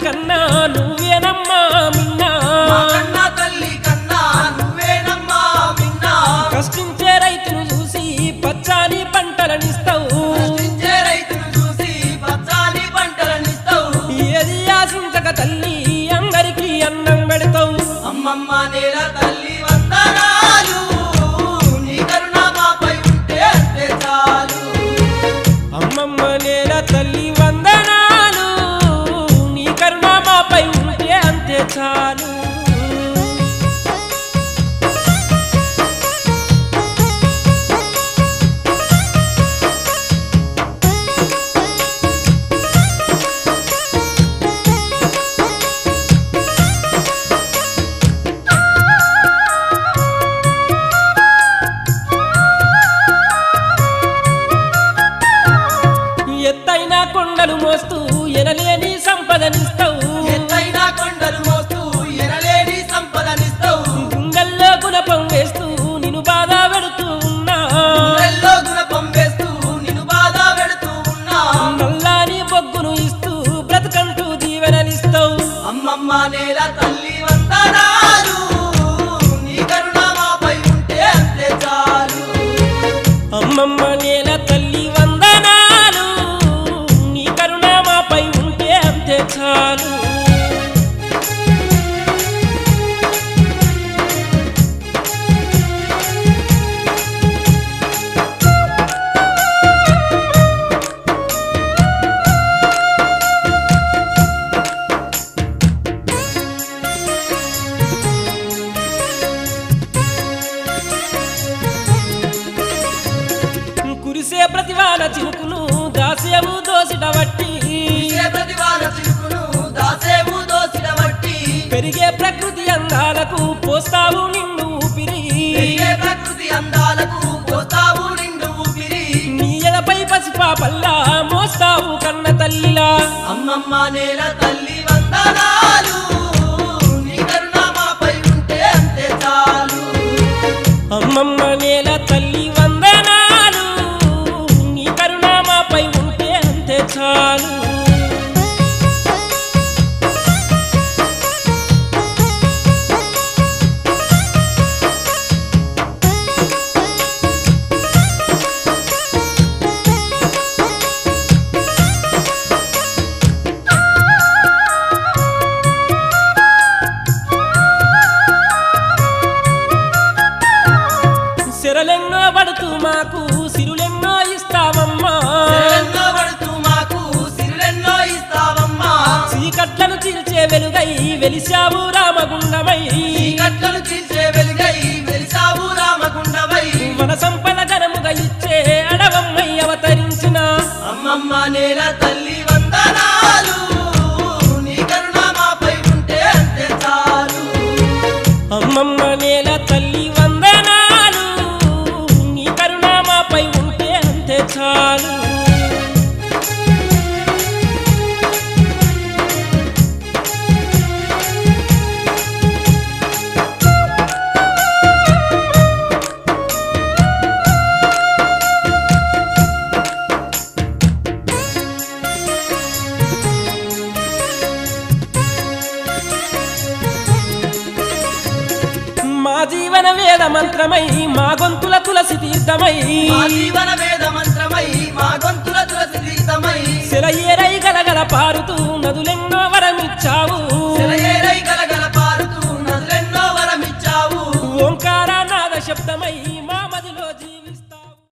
కన్నా నువ్వేనమ్మా మిన్నా కష్టించే రైతును చూసి పచ్చాని పంటలనిస్తావు ఏది ఆశించక తల్లి అందరికీ అన్నం పెడతావు అమ్మమ్మ నేల తల్లి వందనాలు నీ కరుణ మాపై ఉంటే అంతే చాలు అమ్మమ్మ నేల తల్లి వందనాలు నీ కరుణ మాపై ఉంటే అంతే చాలు ఎత్తైన కొండలు మోస్తూ ఎనలేని సంపదనిస్తావు ఎత్తైన కొండలు మోస్తూ ఎనలేని సంపదనిస్తావు గుండెల్లో గుణపం వేస్తూ నిన్ను బాధ పెడుతూ ఉన్నా గుండెల్లో గుణపం వేస్తూ నిన్ను బాధ పెడుతూ ఉన్నా నల్లాని బొగ్గును ఇస్తూ బ్రతుకంటూ దీవెనలిస్తావు అమ్మమ్మ నేల తల్లి వందనాలు నీ కరుణ మాపై ఉంటే అంతే చాలు అమ్మమ్మ నేల తల్లి వందనాలు నీ కరుణ మాపై ఉంటే అంతే చాలు కురిసే ప్రతివాన చినుకును దాసేవు దోసిట వట్టి ప్రతివాన చిరుకును దాసేవు దోసిన వట్టి పెరిగే ప్రకృతి అందాలకు పోస్తావు నిన్ను ఊపిరి పెరిగే ప్రకృతి అందాలకు పోతావు నిండు ఊపిరి నీ ఎడపై పసిపాపల్లా మోస్తావు కన్న తల్లిలా అమ్మమ్మ నేల తల్లి వందనాలు నీ కరుణ మాపై ఉంటే అంతే చాలు అమ్మమ్మ నేల తల్లి వందనాలు నీ కరుణ మాపై ఉంటే అంతే చాలు సిరలెన్నో పడుతూ మాకు సిరులెన్నో ఇస్తావమ్మా ఎన్నో పడుతూ మాకు సిరులెన్నో ఇస్తావమ్మా చీకట్లను చీల్చే వెలుగై వెలిశావు రామగుండమై కట్టలు చీల్చే వెలుగై వెలిసావు రామగుండవై మన సంపద ఘనముగా ఇచ్చే అడవమ్మై అవతరించిన అమ్మమ్మ నేల తల్లి వందనాలు నీ కరుణ మాపై ఉంటే అంతే చాలు అమ్మమ్మ నేల తల్లి వందనాలు నీ కరుణ మాపై ఉంటే అంతే చాలు మా జీవన వేద మంత్రమై మా గొంతుల తులసి తీర్థమై మా జీవన